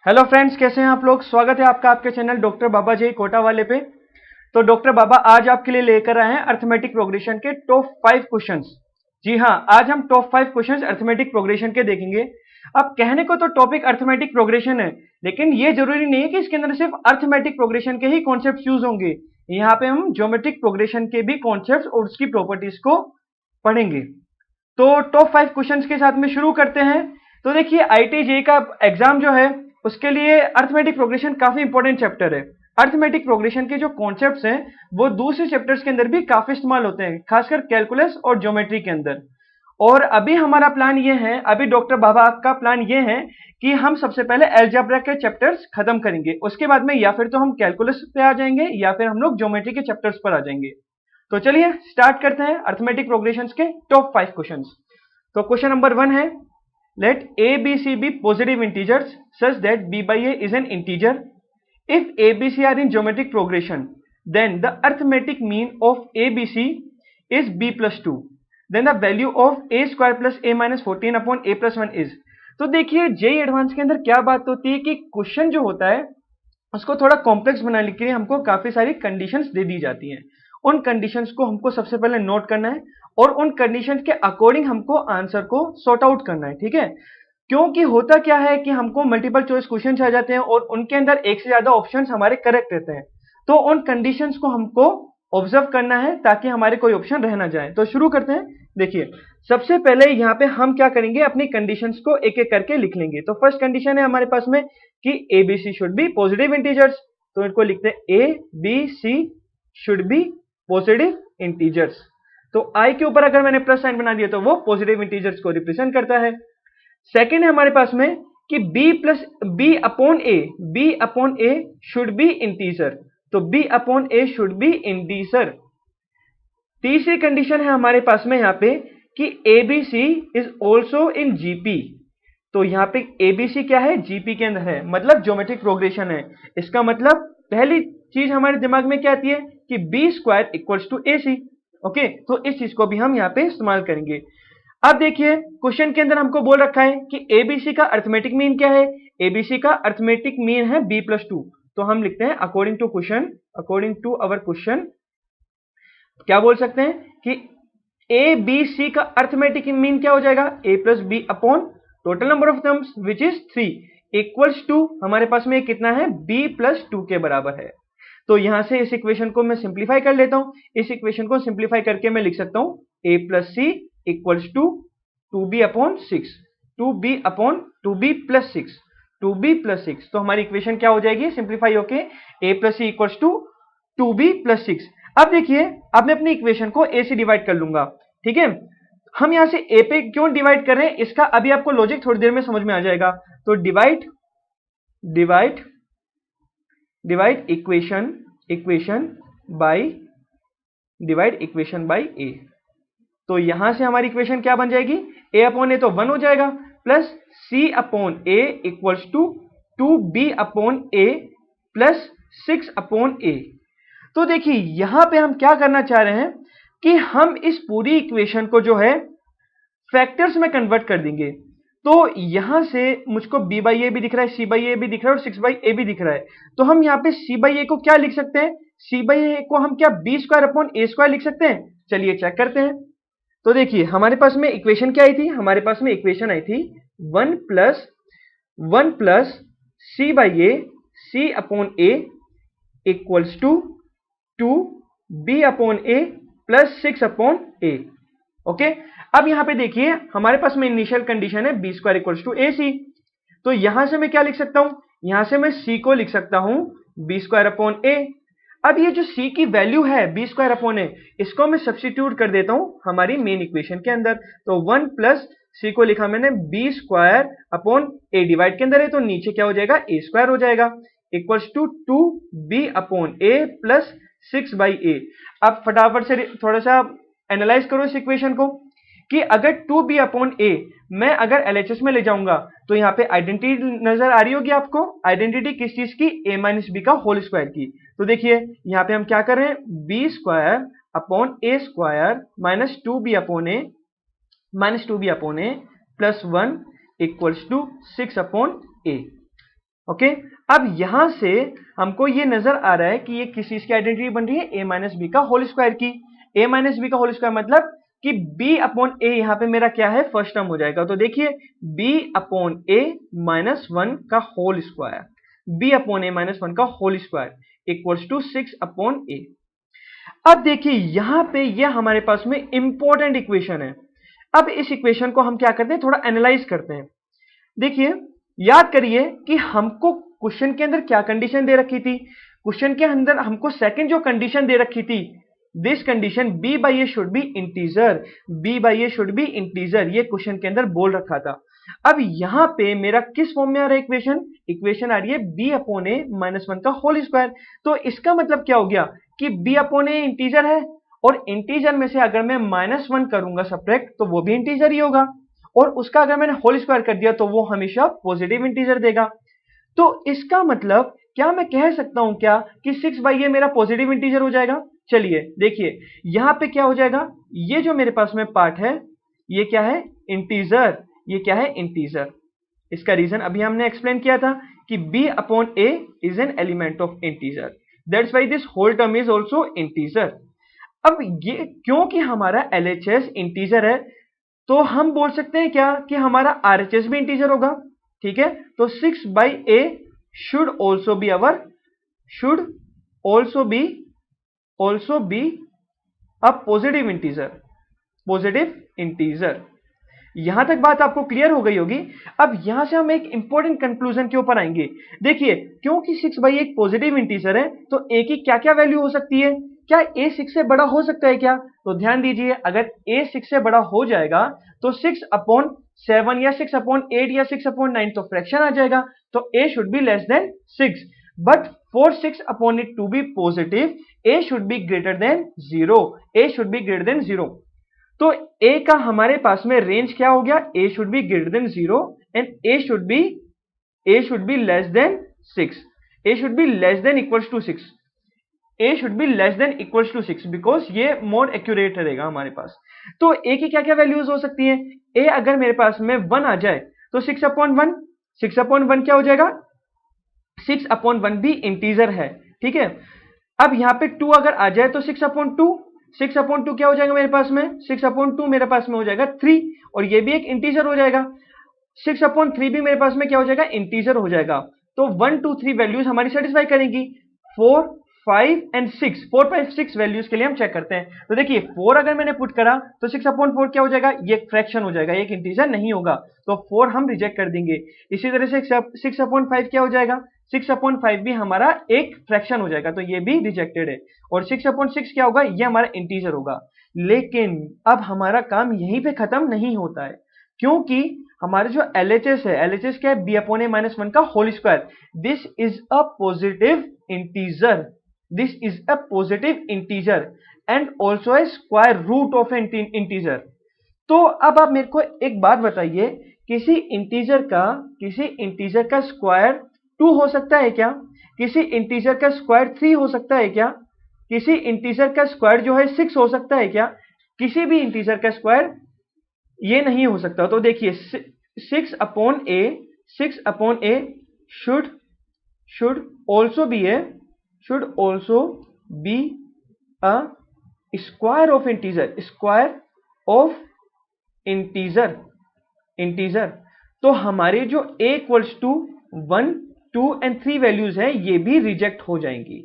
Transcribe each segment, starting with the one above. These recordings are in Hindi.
हेलो फ्रेंड्स, कैसे हैं आप लोग। स्वागत है आपका आपके चैनल डॉक्टर बाबा जी कोटा वाले पे। तो डॉक्टर बाबा आज आपके लिए लेकर आए हैं अर्थमेटिक प्रोग्रेशन के टॉप 5 क्वेश्चंस। जी हाँ, आज हम टॉप 5 क्वेश्चंस अर्थमेटिक प्रोग्रेशन के देखेंगे। अब कहने को तो टॉपिक अर्थमेटिक प्रोग्रेशन है, लेकिन ये जरूरी नहीं है कि इसके अंदर सिर्फ अर्थमेटिक प्रोग्रेशन के ही कॉन्सेप्ट यूज होंगे। यहाँ पे हम ज्योमेट्रिक प्रोग्रेशन के भी कॉन्सेप्ट और उसकी प्रॉपर्टीज को पढ़ेंगे। तो टॉप 5 क्वेश्चंस के साथ में शुरू करते हैं। तो देखिए, आईआईटी का एग्जाम जो है उसके लिए अर्थमेटिक प्रोग्रेशन काफी इंपॉर्टेंट चैप्टर है। अर्थमेटिक प्रोग्रेशन के जो कॉन्सेप्ट्स हैं वो दूसरे चैप्टर्स के अंदर भी काफी इस्तेमाल होते हैं, खासकर कैलकुलस और ज्योमेट्री के अंदर। और अभी हमारा प्लान ये है, अभी डॉक्टर बाबा का प्लान ये है कि हम सबसे पहले अलजेब्रा के चैप्टर्स खत्म करेंगे, उसके बाद में या फिर तो हम कैलकुलस पे आ जाएंगे या फिर हम लोग ज्योमेट्री के चैप्टर्स पर आ जाएंगे। तो चलिए स्टार्ट करते हैं अर्थमेटिक प्रोग्रेशंस के टॉप 5 क्वेश्चंस। तो क्वेश्चन नंबर 1 है, let a b c be positive integers such that b by a is an integer. If a b c are in geometric progression, then the arithmetic mean of a b c is b plus 2. Then the value of a square plus a minus 14 upon a plus 1 is. तो देखिए, जेई एडवांस के अंदर क्या बात होती है कि क्वेश्चन जो होता है उसको थोड़ा कॉम्प्लेक्स बनाने के लिए हमको काफी सारी कंडीशंस दे दी जाती हैं। उन कंडीशंस को हमको सबसे पहले नोट करना है और उन कंडीशंस के अकॉर्डिंग हमको आंसर को सॉर्ट आउट करना है, ठीक है। क्योंकि होता क्या है कि हमको मल्टीपल चॉइस क्वेश्चन आ जाते हैं और उनके अंदर एक से ज्यादा ऑप्शन हमारे करेक्ट रहते हैं। तो उन कंडीशंस को हमको ऑब्जर्व करना है ताकि हमारे कोई ऑप्शन रह ना जाए। तो शुरू करते हैं। देखिए, सबसे पहले यहाँ पे हम क्या करेंगे, अपनी कंडीशंस को एक एक करके लिख लेंगे। तो फर्स्ट कंडीशन है हमारे पास में कि a b c should be positive integers. तो इनको लिखते हैं a b c should be positive integers. तो आई के ऊपर अगर मैंने प्लस साइन बना दिया तो वो पॉजिटिव इंटीजर्स को रिप्रेजेंट करता है। सेकेंड है हमारे पास में कि B upon A should be integer. तो B upon A should be integer. तीसरी कंडीशन है हमारे पास में यहाँ पे कि ABC is also in GP. तो यहाँ पे एबीसी क्या है, जीपी के अंदर है, मतलब ज्योमेट्रिक प्रोग्रेशन है। इसका मतलब पहली चीज हमारे दिमाग में क्या आती है कि b square equals to a c. Okay, तो इस चीज को भी हम यहाँ पे इस्तेमाल करेंगे। अब देखिए, क्वेश्चन के अंदर हमको बोल रखा है कि एबीसी का अर्थमेटिक मीन क्या है। एबीसी का अर्थमेटिक मीन है बी प्लस 2। तो हम लिखते हैं अकॉर्डिंग टू अवर क्वेश्चन क्या बोल सकते हैं कि ए बी सी का अर्थमेटिक मीन क्या हो जाएगा, A plus B upon total number of terms which is 3 equals to हमारे पास में कितना है, बी प्लस 2 के बराबर है। तो यहां से इस इक्वेशन को मैं सिंप्लीफाई कर लेता हूं। इस इक्वेशन को सिंप्लीफाई करके मैं लिख सकता हूं A plus C equals to 2b upon 6, 2b plus 6, 2b plus 6। तो हमारी इक्वेशन क्या हो जाएगी, सिंप्लीफाई होके A plus C equals to 2b plus 6। अब देखिए, अब मैं अपनी इक्वेशन को ए से डिवाइड कर लूंगा, ठीक है। हम यहां से ए पे क्यों डिवाइड कर रहे हैं इसका अभी आपको लॉजिक थोड़ी देर में समझ में आ जाएगा। तो डिवाइड इक्वेशन बाय ए। तो यहां से हमारी इक्वेशन क्या बन जाएगी, ए अपॉन ए तो 1 हो जाएगा, plus C upon A equals to 2b upon A plus 6 upon A. तो देखिए, यहां पे हम क्या करना चाह रहे हैं कि हम इस पूरी इक्वेशन को जो है फैक्टर्स में कन्वर्ट कर देंगे। तो यहां से मुझको b बाई ए भी दिख रहा है, c बाई ए भी दिख रहा है और 6 बाई ए भी दिख रहा है। तो हम यहाँ पे c बाई ए को क्या लिख सकते हैं, c बाई ए को हम क्या B square upon a square लिख सकते हैं। चलिए चेक करते हैं। तो देखिए, हमारे पास में इक्वेशन क्या आई थी, हमारे पास में इक्वेशन आई थी 1 plus c by a c upon A equals to 2b upon A plus 6 upon a. Okay, अब यहां पे देखिए हमारे पास में इनिशियल कंडीशन है b square equals to a c. तो यहां से मैं क्या लिख सकता हूं, यहां से मैं c को लिख सकता हूं बी स्क्वायर अपॉन ए। अब ये जो c की वैल्यू है बी स्क्वायर अपॉन ए, इसको मैं सब्स्टिट्यूट कर देता हूं हमारी मेन इक्वेशन के अंदर। तो 1 प्लस c को लिखा मैंने बी स्क्वायर अपॉन ए, डिवाइड के अंदर है तो नीचे क्या हो जाएगा, ए स्क्वायर हो जाएगा, equals to 2b upon A plus 6 by A. अब फटाफट से थोड़ा सा एनालाइज करो इस इक्वेशन को कि अगर 2b अपॉन ए मैं अगर एलएचएस में ले जाऊंगा तो यहाँ पे आइडेंटिटी नजर आ रही होगी आपको। आइडेंटिटी किस चीज की, a माइनस बी का होल स्क्वायर की। तो देखिए यहाँ पे हम क्या कर रहे हैं, b square upon a square minus 2b upon A plus 1 equals to 6 upon a. Okay. अब यहां से हमको ये नजर आ रहा है कि ये किस चीज की आइडेंटिटी बन रही है, a माइनस बी का होल स्क्वायर की। a माइनस बी का होल स्क्वायर मतलब कि b अपॉन a यहाँ पे मेरा क्या है, फर्स्ट टर्म हो जाएगा। तो देखिए b अपॉन a माइनस 1 का whole square, b upon a minus 1 का whole square equals to 6 upon a। अब देखिए यहां पे ये हमारे पास में इंपॉर्टेंट इक्वेशन है। अब इस इक्वेशन को हम क्या करते हैं, थोड़ा एनालाइज करते हैं। देखिए याद करिए कि हमको क्वेश्चन के अंदर क्या कंडीशन दे रखी थी, क्वेश्चन के अंदर हमको सेकंड जो कंडीशन दे रखी थी, this condition b by A should be integer, b by A should be integer, ये क्वेश्चन के अंदर बोल रखा था। अब यहां पे मेरा किस फॉर्म में आ रहा है इक्वेशन, इक्वेशन आ रही है b अपॉन ए माइनस 1 का होल स्क्वायर। तो इसका मतलब क्या हो गया कि b अपॉन ए इंटीजर है, और इंटीजर में से अगर मैं माइनस 1 करूंगा सब्ट्रैक्ट तो वो भी इंटीजर ही होगा, और उसका अगर मैंने होल स्क्वायर कर दिया तो वो हमेशा पॉजिटिव इंटीजर देगा। तो इसका मतलब क्या मैं कह सकता हूं क्या कि 6 बाई ए मेरा पॉजिटिव इंटीजर हो जाएगा। चलिए देखिए यहां पे क्या हो जाएगा, ये जो मेरे पास में पार्ट है ये क्या है, इंटीजर, ये क्या है इंटीजर। इसका रीजन अभी हमने एक्सप्लेन किया था कि b upon a is an element of integer, that's why this whole term is also integer. अब ये क्योंकि हमारा LHS इंटीजर है तो हम बोल सकते हैं क्या कि हमारा RHS भी इंटीजर होगा, ठीक है। तो 6 by A should also be our, should also be a positive integer, positive integer. यहां तक बात आपको क्लियर हो गई होगी। अब यहां से हम एक इंपॉर्टेंट कंक्लूजन के ऊपर आएंगे। देखिए क्योंकि 6 बाई एक पॉजिटिव इंटीजर है तो a की क्या क्या वैल्यू हो सकती है, क्या a 6 से बड़ा हो सकता है क्या। तो ध्यान दीजिए अगर a 6 से बड़ा हो जाएगा तो 6 अपॉन 7 या 6 अपॉन 8 या 6 अपॉन 9 तो फ्रैक्शन आ जाएगा, तो a should be less than 6। But for 6 upon it to be positive a should be greater than 0, a should be greater than 0। तो a का हमारे पास में रेंज क्या हो गया, a should be greater than 0 and a should be less than 6, a should be less than equals to 6, a should be less than equals to 6 because ये मोर एक्यूरेट रहेगा हमारे पास। तो a की क्या क्या वैल्यूज हो सकती है, a अगर मेरे पास में 1 आ जाए तो 6 अपॉन 1, 6 अपॉन 1 क्या हो जाएगा, 6 अपॉन 1 भी इंटीजर है, ठीक है। अब यहां पे 2 अगर आ जाए तो 6 अपॉन 2, 6 अपॉन 2 क्या हो जाएगा मेरे पास में, 6 अपॉन 2 मेरे पास में हो जाएगा 3, और ये भी एक इंटीजर हो जाएगा। 6 अपॉन 3 भी मेरे पास में क्या हो जाएगा, इंटीजर हो जाएगा। तो 1 2 3 वैल्यूज हमारी सेटिस्फाई करेंगी। 4 5 एंड 6, 4 5 6 वैल्यूज के लिए हम चेक करते हैं। तो देखिए 4 अगर मैंने पुट करा तो 6 अपॉन 4 क्या हो जाएगा, ये फ्रैक्शन हो जाएगा, एक इंटीजर नहीं होगा, तो 4 हम रिजेक्ट कर देंगे। इसी तरह से 6 अपॉन 5 क्या हो जाएगा, 6 अपॉन 5 भी हमारा एक फ्रैक्शन हो जाएगा, तो ये भी रिजेक्टेड है। और 6 अपॉन 6 क्या होगा, ये हमारा इंटीजर होगा। लेकिन अब हमारा काम यहीं पे खत्म नहीं होता है, क्योंकि हमारे जो LHS है, LHS क्या है, b अपॉन ए माइनस 1 का whole square, this is a positive integer, this is a positive integer and also a square root of an integer. तो अब आप मेरे को एक बात बताइए, किसी इंटीजर का स्क्वायर 2 हो सकता है क्या, किसी इंटीजर का स्क्वायर 3 हो सकता है क्या, किसी इंटीजर का स्क्वायर जो है 6 हो सकता है क्या, किसी भी इंटीजर का स्क्वायर ये नहीं हो सकता। तो देखिए 6 upon A should also be a square of integer, square of integer. तो हमारे जो a equals to 1 2 and 3 values है ये भी रिजेक्ट हो जाएंगी।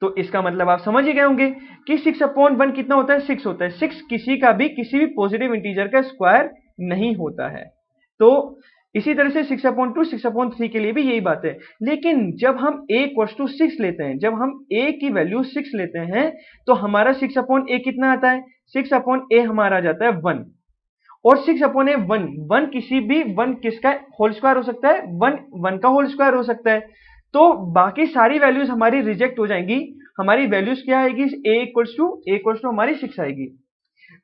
तो इसका मतलब आप समझ ही गए होंगे कि 6 अपॉन 1 कितना होता है, 6 होता है। 6 किसी भी पॉजिटिव इंटीजर का स्क्वायर नहीं होता है। तो इसी तरह से 6 अपॉन 2 6 अपॉन 3 के लिए भी यही बात है। लेकिन जब हम a इक्वल्स टू 6 लेते हैं, जब हम a की वैल्यू 6 लेते हैं तो हमारा 6 अपॉन a कितना आता है, 6 अपॉन a हमारा आ जाता है 1, और 6 अपॉन ए 1 किसी भी 1 किसका होल स्क्वायर हो सकता है, 1 का होल स्क्वायर हो सकता है। तो बाकी सारी वैल्यूज हमारी रिजेक्ट हो जाएंगी, हमारी वैल्यूज क्या आएगी, a इक्वल्स टू हमारी 6 आएगी।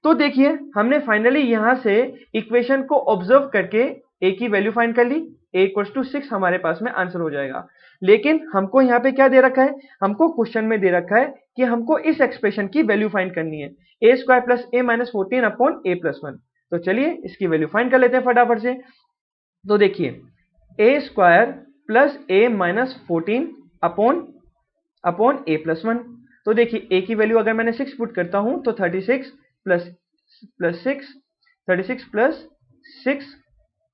तो देखिए हमने फाइनली यहां से इक्वेशन को ऑब्जर्व करके a की वैल्यू फाइंड कर ली, a इक्वल्स टू 6 हमारे पास में आंसर हो जाएगा। लेकिन हमको यहाँ पे क्या दे रखा है, हमको क्वेश्चन में दे रखा है कि हमको इस एक्सप्रेशन की वैल्यू फाइंड करनी है, a square plus a minus 14 upon a plus 1। तो चलिए इसकी वैल्यू फाइंड कर लेते हैं फटाफट से। तो देखिए a square plus A minus 14 upon A plus 1। तो देखिए ए की वैल्यू अगर मैंने 6 पुट करता हूं तो 36 प्लस 6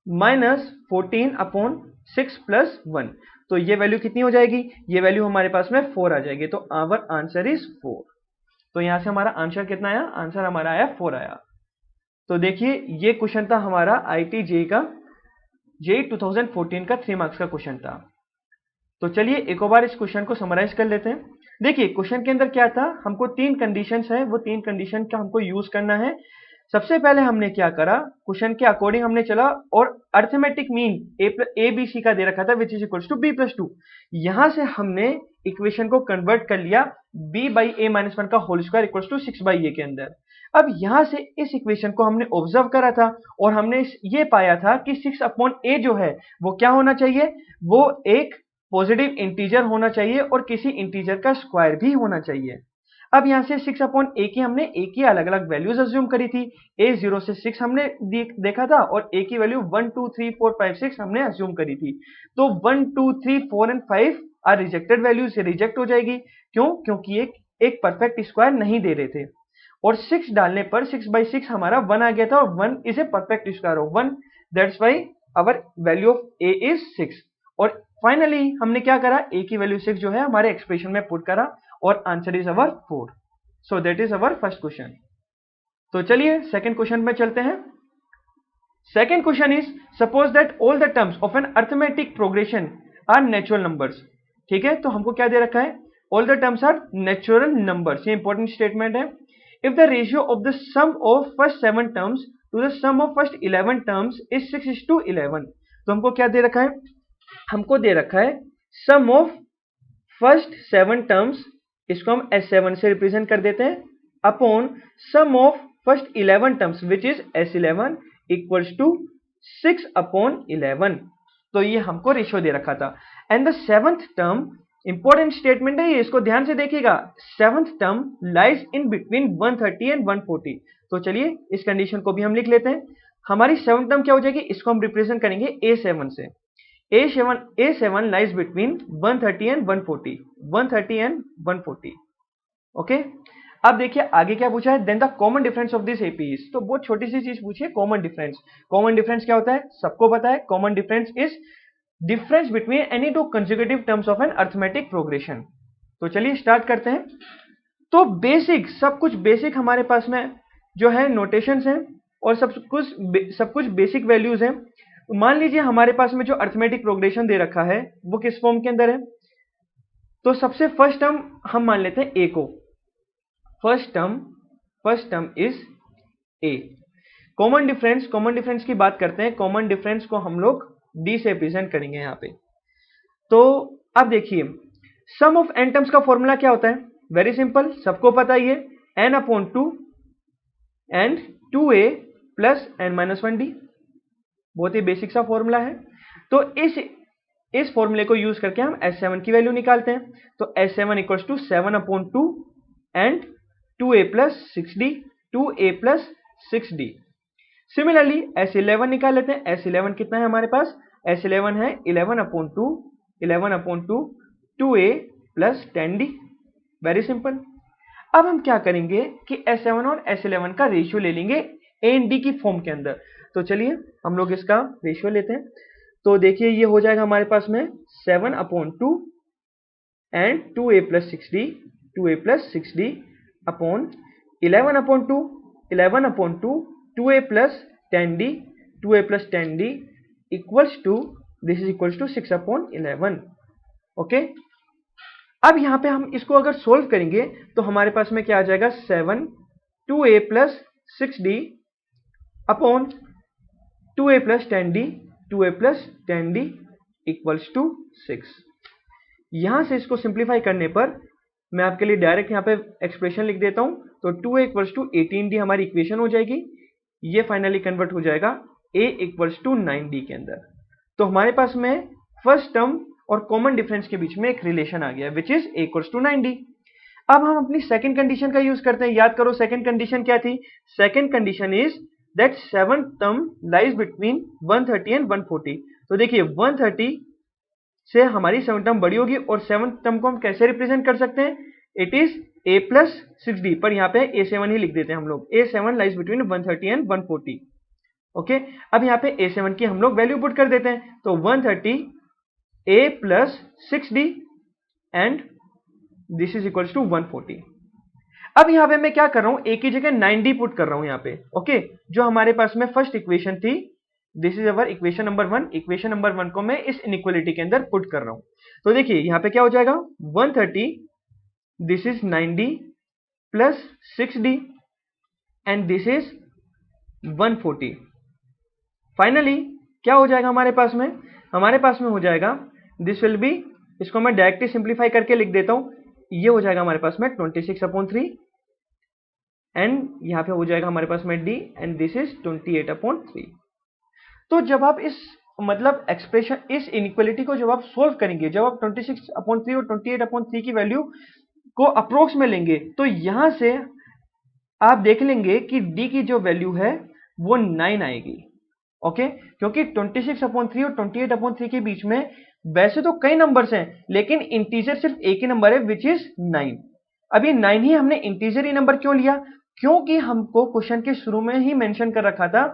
माइनस 14 अपॉन 6 प्लस 1। तो ये वैल्यू कितनी हो जाएगी? ये वैल्यू हमारे पास में 4 आ जाएगी। तो आवर आंसर इज 4। तो यहां से हमारा आंसर कितना आया? आंसर हमारा आया 4 आया। तो देखिए ये क्वेश्चन था हमारा आईटी जेई का, जेई 2014 का 3 मार्क्स का क्वेश्चन था। तो चलिए एक और बार इस क्वेश्चन को समराइज कर लेते हैं। देखिए क्वेश्चन के अंदर क्या था, हमको 3 कंडीशंस है, वो 3 कंडीशन का हमको यूज करना है। सबसे पहले हमने क्या करा, क्वेश्चन के अकॉर्डिंग हमने चला और arithmetic mean a b c का दे रखा था which is equals to b plus 2। यहां से हमने इक्वेशन को कन्वर्ट कर लिया b बाई ए माइनस 1 का whole square equals to 6 by A के अंदर। अब यहां से इस इक्वेशन को हमने ऑब्जर्व करा था और हमने ये पाया था कि 6 अपॉन ए जो है वो क्या होना चाहिए, वो एक पॉजिटिव इंटीजर होना चाहिए और किसी इंटीजर का स्क्वायर भी होना चाहिए। अब यहां से 6 अपॉन ए की हमने ए की अलग अलग वैल्यूज अज्यूम करी थी। ए 0 से 6 हमने देखा था और ए की वैल्यू 1 2 3 4 5 6 हमने अज्यूम करी थी। तो 1 2 3 4 एंड 5 आर रिजेक्टेड वैल्यूज, से रिजेक्ट हो जाएगी। क्यों? क्योंकि एक परफेक्ट स्क्वायर नहीं दे रहे थे। और 6 डालने पर 6 बाई 6 हमारा 1 आ गया था और 1 is a perfect square of 1, that's why our value of a is 6। और फाइनली हमने क्या करा, ए की वैल्यू 6 जो है हमारे एक्सप्रेशन में पुट करा और answer is our 4। So that is our first question. तो चलिए सेकंड क्वेश्चन में चलते हैं। Second question is suppose that all the terms of an arithmetic progression are natural numbers. ठीक है, तो हमको क्या दे रखा है, all the terms are natural numbers. ये इंपॉर्टेंट स्टेटमेंट है। If the ratio of the sum of first 7 terms to the sum of first 11 terms is 6:11। तो हमको क्या दे रखा है, हमको दे रखा है सम ऑफ फर्स्ट 7 टर्म्स, इसको हम S7 से रिप्रेजेंट कर देते हैं, upon sum of first 11 terms which is S11 equals to 6 upon 11। तो ये हमको रेशियो दे रखा था। And the 7th term, important statement है ये, इसको ध्यान से देखिएगा, 7th term lies in between 130 and 140। तो चलिए इस कंडीशन को भी हम लिख लेते हैं। हमारी 7th टर्म क्या हो जाएगी, इसको हम रिप्रेजेंट करेंगे A7 से। A7 lies between 130 and 140, 130 and 140. Okay, अब देखिए आगे क्या पूछा है, then the common difference of this APs. तो बहुत छोटी सी चीज पूछी है, कॉमन डिफरेंस। कॉमन डिफरेंस क्या होता है, सबको पता है। Common difference is difference between any two consecutive terms of an arithmetic progression. तो चलिए स्टार्ट करते हैं। तो बेसिक, सब कुछ बेसिक हमारे पास में जो है नोटेशंस हैं और सब कुछ बेसिक वैल्यूज हैं। मान लीजिए हमारे पास में जो अरिथमेटिक प्रोग्रेशन दे रखा है वो किस फॉर्म के अंदर है। तो सबसे फर्स्ट टर्म हम मान लेते हैं ए को, first term is a. Common difference की बात करते हैं। कॉमन डिफरेंस को हम लोग डी से रिप्रेजेंट करेंगे यहां पे। तो अब देखिए सम ऑफ एन टर्म्स का फॉर्मूला क्या होता है, वेरी सिंपल, सबको पता ही है, n upon 2 and 2a plus n minus 1d। बहुत ही बेसिक सा फॉर्मूला है। तो इस फॉर्मूले को यूज करके हम S7 की वैल्यू निकालते हैं। तो S7 equals to 7 upon 2 and 2a plus 6d, 2a plus 6d। Similarly S11 निकाल लेते हैं। S11 कितना है हमारे पास, S11 है 11 upon 2 2a plus 10d। Very simple. अब हम क्या करेंगे कि S7 और S11 का रेशियो ले लेंगे a एंड d की फॉर्म के अंदर। तो चलिए हम लोग इसका रेशियो लेते हैं। तो देखिए ये हो जाएगा हमारे पास में 7 upon 2 and 2a plus 6d upon 11 upon 2 2a plus 10d equals to, this is equals to 6 upon 11। Okay, अब यहां पे हम इसको अगर सोल्व करेंगे तो हमारे पास में क्या आ जाएगा, 7 2a plus 6d upon 2a plus 10d equals to 6। यहां से इसको सिंप्लीफाई करने पर मैं आपके लिए डायरेक्ट यहां पे एक्सप्रेशन लिख देता हूं। तो 2a इक्वल्स टू 18d हमारी इक्वेशन हो जाएगी। ये फाइनली कन्वर्ट हो जाएगा a इक्वल्स टू 9d के अंदर। तो हमारे पास में फर्स्ट टर्म और कॉमन डिफरेंस के बीच में एक रिलेशन आ गया which is a equals to 9d। अब हम अपनी सेकंड कंडीशन का यूज करते हैं। याद करो सेकंड कंडीशन क्या थी, second condition is that 7th term lies between 130 and 140। तो देखिए 130 से हमारी 7 टर्म बड़ी होगी और 7 टर्म को हम कैसे रिप्रेजेंट कर सकते हैं, it is a plus 6d, पर यहाँ पे a7 ही लिख देते हैं हम लोग। a7 lies between 130 and 140। Okay, अब यहाँ पे a7 की हम लोग वैल्यू पुट कर देते हैं, तो 130 a plus 6d and this is equals to 140। अब यहाँ पे मैं क्या कर रहा हूं, a की जगह 9d पुट कर रहा हूं यहाँ पे। ओके, जो हमारे पास में फर्स्ट इक्वेशन थी, this is our equation number 1। Equation number 1 को मैं इस इनइक्वालिटी के अंदर पुट कर रहा हूं। तो देखिए यहाँ पे क्या हो जाएगा, 130 this is 9d plus 6d and this is 140। Finally क्या हो जाएगा हमारे पास में, हो जाएगा दिस विल बी, इसको मैं डायरेक्टली सिंप्लीफाई करके लिख देता हूं, ये हो जाएगा हमारे पास में 26/3 एंड यहां पे हो जाएगा हमारे पास में d एंड दिस इज 28/3। तो जब आप इस मतलब एक्सप्रेशन, इस इनइक्वालिटी को जब आप सोल्व करेंगे, जब आप 26/3 और 28/3 की वैल्यू को अप्रोक्स में लेंगे, तो यहां से आप देख लेंगे कि d की जो वैल्यू है वो 9 आएगी। ओके, क्योंकि 26/3 और 28/3 के बीच में वैसे तो कई नंबर्स हैं, लेकिन इंटीजर सिर्फ एक ही नंबर है विच इज 9। अभी 9 ही हमने इंटीजर ही नंबर क्यों लिया, क्योंकि हमको क्वेश्चन के शुरू में ही मेंशन कर रखा था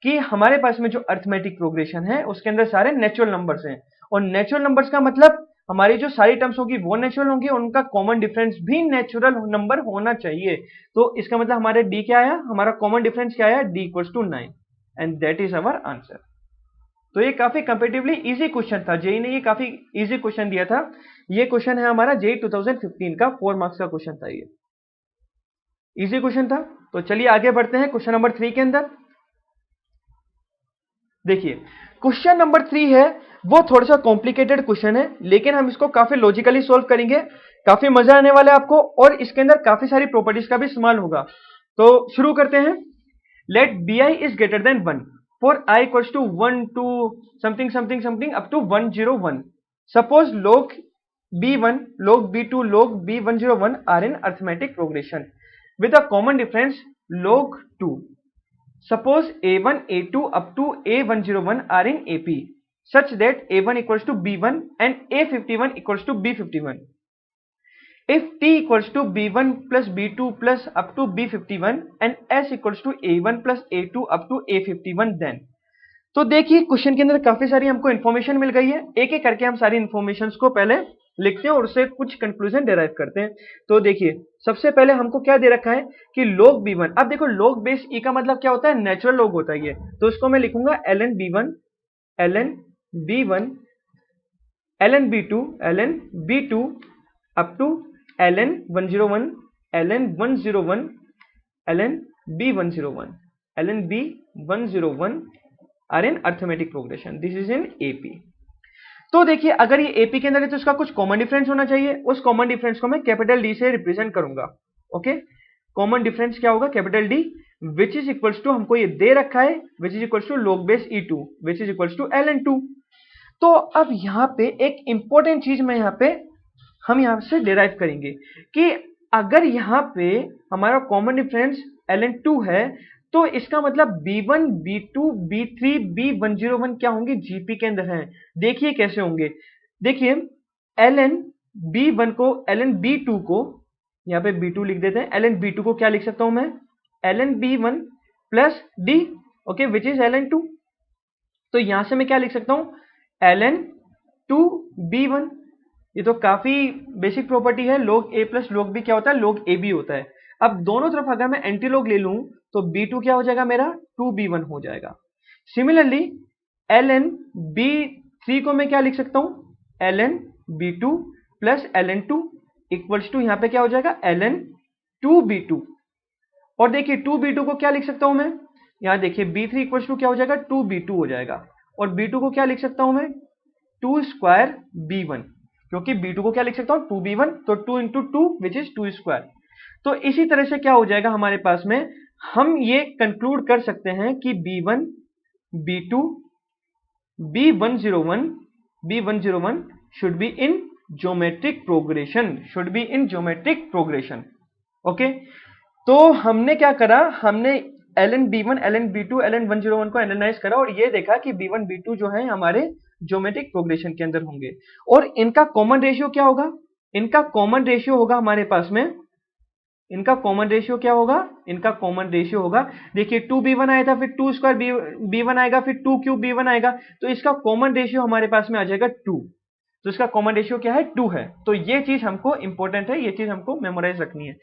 कि हमारे पास में जो अरिथमेटिक प्रोग्रेशन है उसके अंदर सारे नेचुरल नंबर्स हैं, और नेचुरल नंबर्स का मतलब हमारी जो सारी टर्म्स होगी वो नेचुरल होंगी, उनका कॉमन डिफरेंस भी नेचुरल नंबर होना चाहिए। तो इसका मतलब हमारे डी क्या आया, हमारा कॉमन डिफरेंस क्या आया, d equals to 9 and that is our answer. तो ये काफी कंपेटिवली इजी क्वेश्चन था, जेई ने ये काफी इजी क्वेश्चन दिया था। ये क्वेश्चन है हमारा जेई 2015 का 4 मार्क्स का क्वेश्चन था, ये इजी क्वेश्चन था। तो चलिए आगे बढ़ते हैं क्वेश्चन नंबर 3 के अंदर। देखिए क्वेश्चन नंबर 3 है वो थोड़ा सा कॉम्प्लिकेटेड क्वेश्चन है, लेकिन हम इसको काफी लॉजिकली सोल्व करेंगे, काफी मजा आने वाला है आपको, और इसके अंदर काफी सारी प्रॉपर्टीज का भी इस्तेमाल होगा। तो शुरू करते हैं। Let bi is greater than 1 for i equals to 1 to something something something up to 101। Suppose log b1, log b2, log b101 are in arithmetic progression with a common difference log 2. Suppose a1, a2 up to a101 are in AP such that a1 equals to b1 and a51 equals to b51. If t equals to b1 plus b2 plus up to b51 and s equals to a1 plus a2 up to a51 then. तो देखिए क्वेश्चन के अंदर काफी सारी हमको इन्फॉर्मेशन मिल गई है, एक एक करके हम सारी इन्फॉर्मेशन को पहले लिखते हैं और उससे कुछ कंक्लूजन डिराइव करते हैं। तो देखिए सबसे पहले हमको क्या दे रखा है कि log b1। अब देखो log बेस e का मतलब क्या होता है, नेचुरल लॉग होता है ये, तो इसको मैं लिखूंगा ln b1 ln b2 ln b2 up to ln 101 ln 101 ln b101 ln b101 are in arithmetic progression, this is in AP. तो देखिए अगर ये एपी के अंदर है तो इसका कुछ कॉमन डिफरेंस होना चाहिए, उस कॉमन डिफरेंस को मैं कैपिटल डी से रिप्रेजेंट करूंगा। ओके, कॉमन डिफरेंस क्या होगा, capital d, which is equals to, हमको ये दे रखा है which is equals to log base e2 which is equals to ln2। तो अब यहाँ पे एक इंपॉर्टेंट चीज मैं हम यहाँ से डिराइव करेंगे कि अगर यहाँ पे हमारा कॉमन डिफरेंस ln2 है तो इसका मतलब b1, b2, b3, b101 क्या होंगे, जीपी के अंदर हैं। देखिए कैसे होंगे, देखिए ln b1 को ln b2 को यहाँ पे b2 लिख देते हैं, ln b2 को क्या लिख सकता हूं मैं, ln b1 plus d, okay, which is ln2। तो यहां से मैं क्या लिख सकता हूं, ln 2 b1। ये तो काफी बेसिक प्रॉपर्टी है, log a plus log b क्या होता है, log ab होता है। अब दोनों तरफ अगर मैं एंटी लॉग ले लूं तो b2 क्या हो जाएगा मेरा, 2b1 हो जाएगा। सिमिलरली ln b3 को मैं क्या लिख सकता हूं, ln b2 plus ln2 equals to यहां पे क्या हो जाएगा, ln 2b2। और देखिए 2b2 को क्या लिख सकता हूं मैं, यहां देखिए b3 इक्वल्स टू क्या हो जाएगा, 2b2 हो जाएगा। और b2 को क्या लिख सकता हूं मैं, 2 स्क्वायर b1, क्योंकि b2 को क्या लिख सकता हूं, 2b1, तो 2 इंटू 2 विच इज 2 स्क्वायर। तो इसी तरह से क्या हो जाएगा हमारे पास में, हम ये कंक्लूड कर सकते हैं कि b1, b2, b101 should be in geometric progression, okay. तो हमने क्या करा, हमने ln b1, ln b2, ln 101 को एनालाइज करा और ये देखा कि b1, b2 जो है हमारे ज्योमेट्रिक प्रोग्रेशन के अंदर होंगे। और इनका कॉमन रेशियो क्या होगा? इनका कॉमन रेशियो होगा हमारे पास में, इनका कॉमन रेशियो क्या होगा? इनका कॉमन रेशियो होगा, देखिए 2b1 आया था, फिर 2 स्क्वायर b1 आएगा, फिर 2 क्यूब b1 आएगा, तो इसका कॉमन रेशियो हमारे पास में आ जाएगा 2। तो इसका कॉमन रेशियो क्या है? 2 है। तो ये चीज हमको इंपॉर्टेंट है, ये चीज हमको मेमोराइज रखनी है।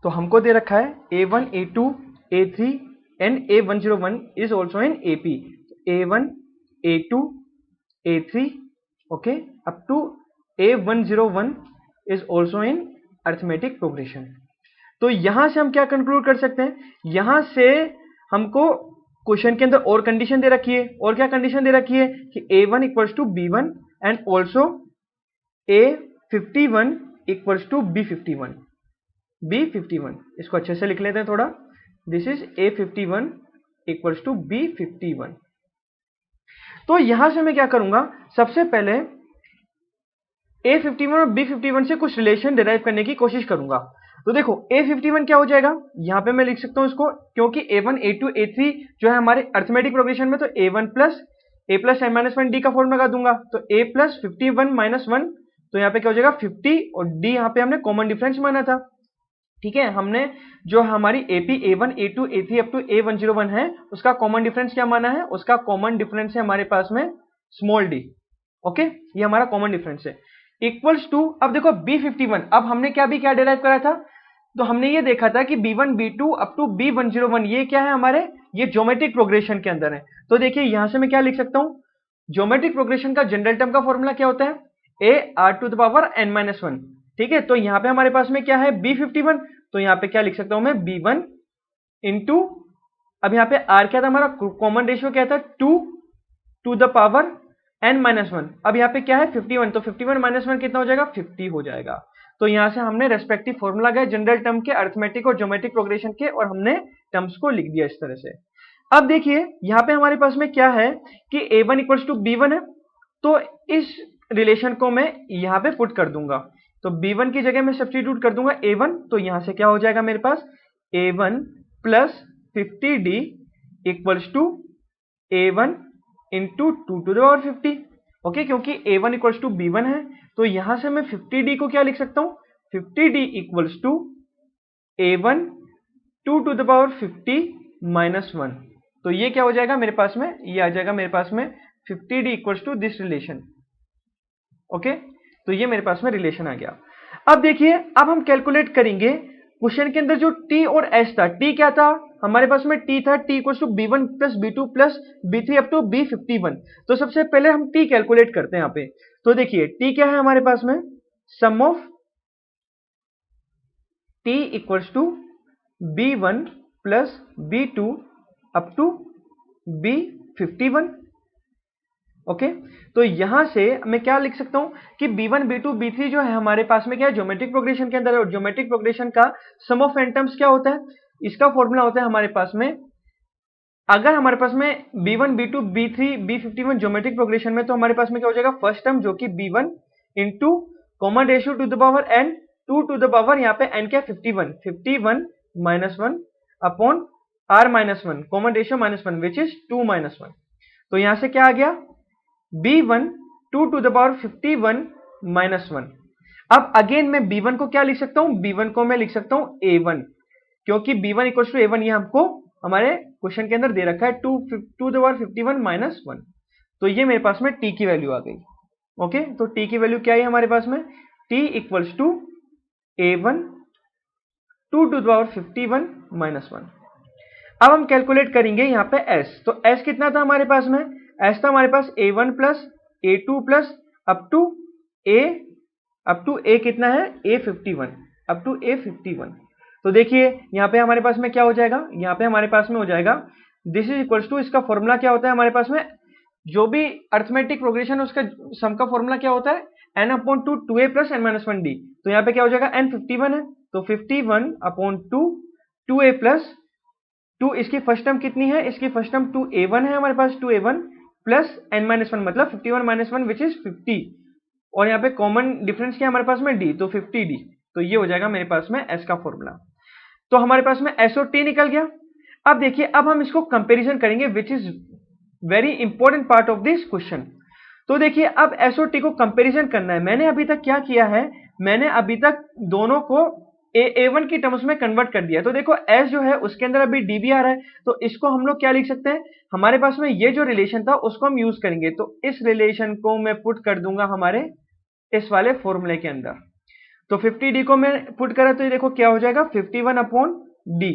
तो हमको दे रखा है a1 a2 a3 and a101 is also in AP। a1 a2 a3 okay up to a101 is also in arithmetic progression. तो यहां से हम क्या कंक्लूड कर सकते हैं? यहां से हमको क्वेश्चन के अंदर और कंडीशन दे रखी है, और क्या कंडीशन दे रखी है कि a1 equals to b1 and also a51 equals to b51। b51 इसको अच्छे से लिख लेते हैं थोड़ा, this is a51 equals to b51। तो यहां से मैं क्या करूंगा, सबसे पहले a51 और b51 से कुछ रिलेशन डिराइव करने की कोशिश करूंगा। तो देखो a51 क्या हो जाएगा, यहां पे मैं लिख सकता हूं इसको, क्योंकि a1 a2 a3 जो है हमारे अरिथमेटिक प्रोग्रेशन में, तो a1 plus a plus n minus 1 d का फॉर्म लगा दूंगा, तो a प्लस 51 माइनस 1, तो यहाँ पे क्या हो जाएगा 50, और d यहाँ पे हमने कॉमन डिफरेंस माना था। ठीक है, हमने जो हमारी AP A1 A2 A3 up to A101 है, उसका कॉमन डिफरेंस क्या माना है? उसका कॉमन डिफरेंस है हमारे पास में स्मॉल d। ओके, ये हमारा कॉमन डिफरेंस है। इक्वल्स टू, अब देखो B51, अब हमने क्या डिराइव करा था? तो हमने ये देखा था कि B1 B2 up to B101 ये क्या है हमारे, ये ज्योमेट्रिक प्रोग्रेशन के अंदर है। तो देखिए यहां से मैं क्या लिख सकता हूं, ज्योमेट्रिक प्रोग्रेशन का जनरल टर्म का फॉर्मूला क्या होता है? a r to the power n-1। ठीक है, तो यहां पे हमारे पास में क्या है? B51, तो यहां पे क्या लिख सकता हूं मैं? B1 इंटू, अब यहां पे r क्या था हमारा, कॉमन रेशियो क्या था? 2 टू द पावर n-1। अब यहाँ पे क्या है? 51, तो 51 माइनस 1 कितना हो जाएगा? 50 हो जाएगा। तो यहां से हमने रेस्पेक्टिव फॉर्मूला गए जनरल टर्म के, अरिथमेटिक और ज्योमेट्रिक प्रोग्रेशन के, और हमने टर्म्स को लिख दिया इस तरह से। अब देखिए यहाँ पे हमारे पास में क्या है कि a1 इक्वल्स टू b1 है, तो इस रिलेशन को मैं यहाँ पे पुट कर दूंगा, तो b1 की जगह मैं सब्स्टिट्यूट कर दूंगा a1, तो यहां से क्या हो जाएगा मेरे पास? a1 plus 50d equals to a1 into 2 to the power 50। Okay, क्योंकि a1 इक्वल्स टू b1 है, तो यहां से मैं 50d को क्या लिख सकता हूं? 50d equals to a1 2 to the power 50 minus 1। तो ये क्या हो जाएगा मेरे पास में? ये आ जाएगा मेरे पास में 50d equals to this relation. Okay, तो ये मेरे पास में रिलेशन आ गया। अब देखिए, अब हम कैलकुलेट करेंगे क्वेश्चन के अंदर जो t और s था। t क्या था हमारे पास में? t था t equals to b1 plus b2 plus b3 up to b51। तो सबसे पहले हम t कैलकुलेट करते हैं यहाँ पे। तो देखिए t क्या है हमारे पास में? Sum of t equals to b1 plus b2 up to b51। Okay, तो यहां से मैं क्या लिख सकता हूं कि b1 b2 b3 जो है हमारे पास में क्या है? ज्योमेट्रिक प्रोग्रेशन के अंदर है, और ज्योमेट्रिक प्रोग्रेशन का सम ऑफ n टर्म्स क्या होता है? इसका फॉर्मूला होता है हमारे पास में, अगर हमारे पास में b1 b2 b3 b51 geometric progression में, तो हमारे पास में क्या हो जाएगा? फर्स्ट टर्म जो कि b1 into common ratio to the power n 2 to the power, यहाँ पे n क्या? 51 minus 1 upon r minus 1, common ratio minus 1 which is 2 minus 1। तो यहां से क्या आ गया? b1 2 to the power 51 minus 1। अब अगेन मैं b1 को क्या लिख सकता हूं? b1 को मैं लिख सकता हूं a1, क्योंकि b1 इक्वल टू a1 ये हमको हमारे क्वेश्चन के अंदर दे रखा है 2 टू द पावर 51 माइनस 1। तो ये मेरे पास में t की वैल्यू आ गई। ओके, तो t की वैल्यू क्या है हमारे पास में? t equals to a1 2 to the power 51 minus 1। अब हम कैलकुलेट करेंगे यहाँ पे s। तो s कितना था हमारे पास में? s था हमारे पास a1 plus a2 plus up to a कितना है? a51 up to a51। तो देखिए यहाँ पे हमारे पास में क्या हो जाएगा? यहाँ पे हमारे पास में हो जाएगा दिस इज इक्वल्स टू, इसका फॉर्मूला क्या होता है हमारे पास में? जो भी अरिथमेटिक प्रोग्रेशन है उसका सम का फॉर्मूला क्या होता है? n upon 2a plus n minus 1d। तो यहाँ पे क्या हो जाएगा? n 51 है, तो 51 अपॉन 2a प्लस 2, इसकी फर्स्ट टर्म कितनी है? इसकी फर्स्ट टर्म 2a1 है हमारे पास, 2a1 प्लस n माइनस 1 मतलब 51 माइनस 1 विच इज 50, और यहाँ पे कॉमन डिफरेंस क्या है हमारे पास में? d, तो 50d। तो ये हो जाएगा मेरे पास में s का फॉर्मूला। तो हमारे पास में s और t निकल गया। अब देखिए, अब हम इसको कंपैरिजन करेंगे which is very important part of this question. तो देखिए अब एसओटी को कंपैरिजन करना है। मैंने अभी तक क्या किया है, मैंने अभी तक दोनों को A1 की टर्म्स में कन्वर्ट कर दिया। तो देखो एस जो है उसके अंदर अभी डी भी आ रहा है, तो इसको हम लोग क्या लिख सकते हैं, हमारे पास में ये जो रिलेशन था उसको हम यूज करेंगे। तो इस रिलेशन को मैं पुट कर दूंगा हमारे इस वाले फॉर्मूले के अंदर। तो 50d को मैं पुट करा तो ये देखो क्या हो जाएगा 51 अपॉन डी,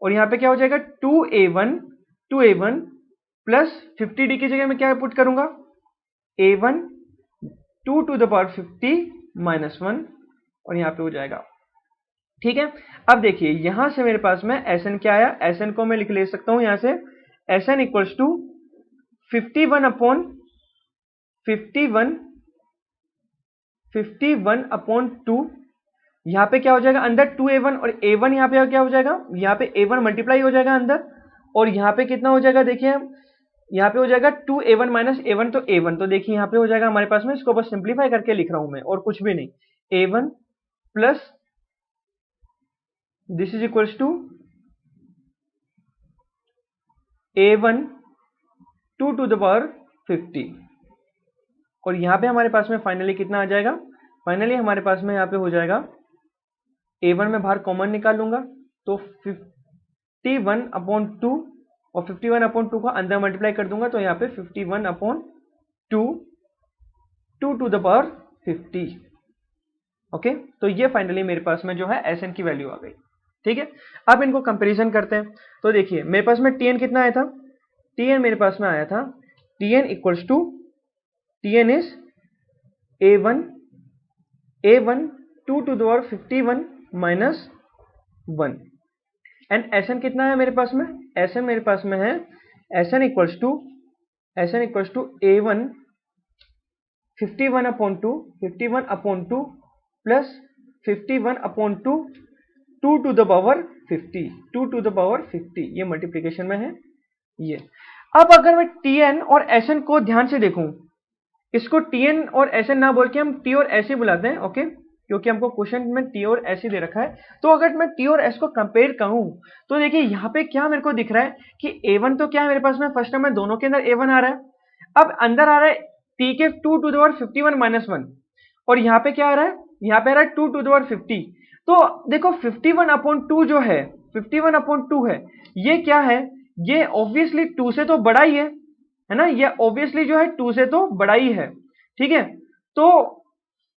और यहाँ पे क्या हो जाएगा 2a1 प्लस 50d की जगह मैं क्या पुट करूंगा a1 2 to the power 50 minus 1, और यहाँ पे हो जाएगा। ठीक है, अब देखिए यहां से मेरे पास में Sn क्या आया, Sn को मैं लिख ले सकता हूं यहां से Sn equals to 51 upon 51 upon 2। यहाँ पे क्या हो जाएगा अंदर 2a1 और a1 यहाँ पे क्या हो जाएगा, यहाँ पे a1 मल्टीप्लाई हो जाएगा अंदर, और यहाँ पे कितना हो जाएगा देखिए यहाँ पे हो जाएगा 2a1 माइनस a1 तो a1, तो देखिए यहाँ पे हो जाएगा हमारे पास में, इसको बस सिंप्लीफाई करके लिख रहा हूं मैं और कुछ भी नहीं, a1 plus this is equals to a1 2 to the power 50, और यहाँ पे हमारे पास में फाइनली कितना आ जाएगा, फाइनली हमारे पास में यहाँ पे हो जाएगा a1 में बाहर कॉमन निकाल लूंगा तो 51 अपॉन 2, और 51 अपॉन 2 को अंदर मल्टीप्लाई कर दूंगा तो यहाँ पे 51 upon 2 2 to the power 50। Okay, तो ये फाइनली मेरे पास में जो है Sn की वैल्यू आ गई। ठीक है, अब इनको कंपैरिजन करते हैं। तो देखिए मेरे पास में Tn कितना आया था, Tn मेरे पास में आया था Tn equals to Tn is a1 2 to the power 51 minus 1, and Sn कितना है मेरे पास में, Sn मेरे पास में है Sn equals to a1 51 upon 2 plus 51 upon 2 2 to the power 50, ये मल्टीप्लीकेशन में है ये। अब अगर मैं Tn और Sn को ध्यान से देखूं, इसको Tn और Sn ना बोल के हम T और S ही बुलाते हैं, ओके, क्योंकि हमको क्वेश्चन में T और S ही दे रखा है। तो अगर मैं T और S को कंपेयर करूं तो देखिए यहाँ पे क्या मेरे को दिख रहा है कि a1 तो क्या है मेरे पास में, फर्स्ट टाइम में दोनों के अंदर a1 आ रहा है, अब अंदर आ रहा है T के 2 टू द पावर 51 माइनस 1, और यहाँ पे क्या आ रहा है, यहाँ पे आ रहा है 2 टू द पावर 50। तो देखो 51 अपॉन 2 जो है 51 अपॉन 2 है, ये क्या है, ये ऑब्वियसली 2 से तो बड़ा ही है ना, ये ऑब्वियसली जो है 2 से तो बड़ा ही है। ठीक है, तो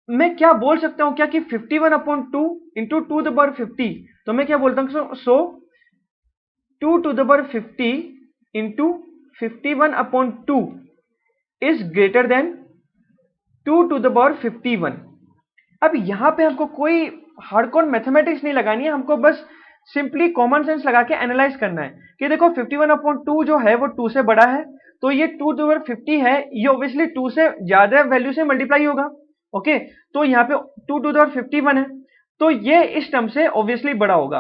मैं क्या बोल सकता हूं क्या कि 51 upon 2 into 2 to the power 50, तो मैं क्या बोलता हूं, so 2 to the power 50 into 51 upon 2 is greater than 2 to the power 51। अब यहां पे हमको कोई हार्डकोर मैथमेटिक्स नहीं लगानी है, हमको बस सिंपली कॉमन सेंस लगा के एनालाइज करना है कि देखो 51 अपॉन 2 जो है वो 2 से बड़ा है, तो ये 2 टू द पावर 50 है, ये ऑब्वियसली 2 से ज्यादा वैल्यू से मल्टीप्लाई होगा। ओके, तो यहाँ पे 2 टू द पावर 51 है, तो ये इस टर्म से ऑब्वियसली बड़ा होगा।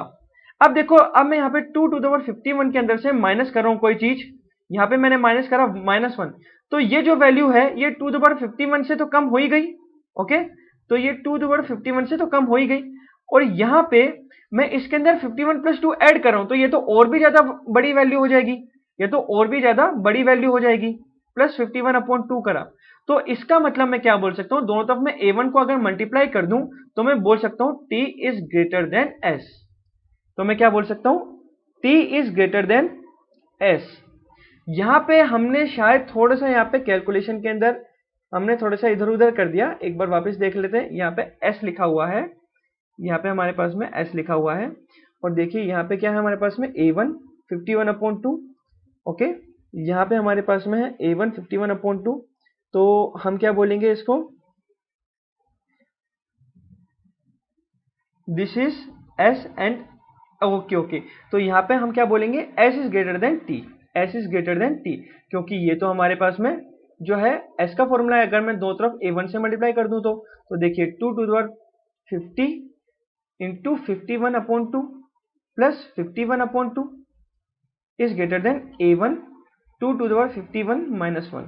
अब देखो, अब मैं यहाँ पे 2 टू द पावर 51 के अंदर से माइनस कर रहा हूं कोई चीज, यहाँ पे मैंने माइनस करा -1, तो ये जो वैल्यू है ये 2 टू द पावर 51 से तो कम हो ही गई। ओके, तो ये 2 टू द पावर 51 से तो कम हो ही गई, और यहाँ पे मैं इसके अंदर 51 प्लस 2 ऐड कर रहा हूं, तो ये तो और भी ज्यादा बड़ी वैल्यू हो जाएगी, ये तो और भी ज्यादा बड़ी वैल्यू हो जाएगी, प्लस 51 अपॉन 2 करा। तो इसका मतलब मैं क्या बोल सकता हूं, दोनों तरफ मैं a1 को अगर मल्टीप्लाई कर दूं तो मैं बोल सकता हूं t is greater then s। तो मैं क्या बोल सकता हूं, t is greater then s। यहां पे हमने शायद थोड़ा सा यहाँ पे कैलकुलेशन के अंदर हमने थोड़ा सा इधर उधर कर दिया, एक बार वापस देख लेते हैं। यहाँ पे s लिखा हुआ है, यहाँ पे हमारे पास में s लिखा हुआ है, और देखिए यहाँ पे क्या है हमारे पास में a1 51 अपॉन 2। ओके, यहाँ पे हमारे पास में है a1 51 अपॉन 2, तो हम क्या बोलेंगे इसको, this is s and okay, तो यहाँ पे हम क्या बोलेंगे, s is greater then t, s is greater then t, क्योंकि ये तो हमारे पास में जो है s का फॉर्मूला है, अगर मैं दो तरफ a1 से मल्टीप्लाई कर दूं तो देखिए 2 to the power 50 into 51 upon 2 plus 51 upon 2 is greater than a1 2 to the power 51 minus 1।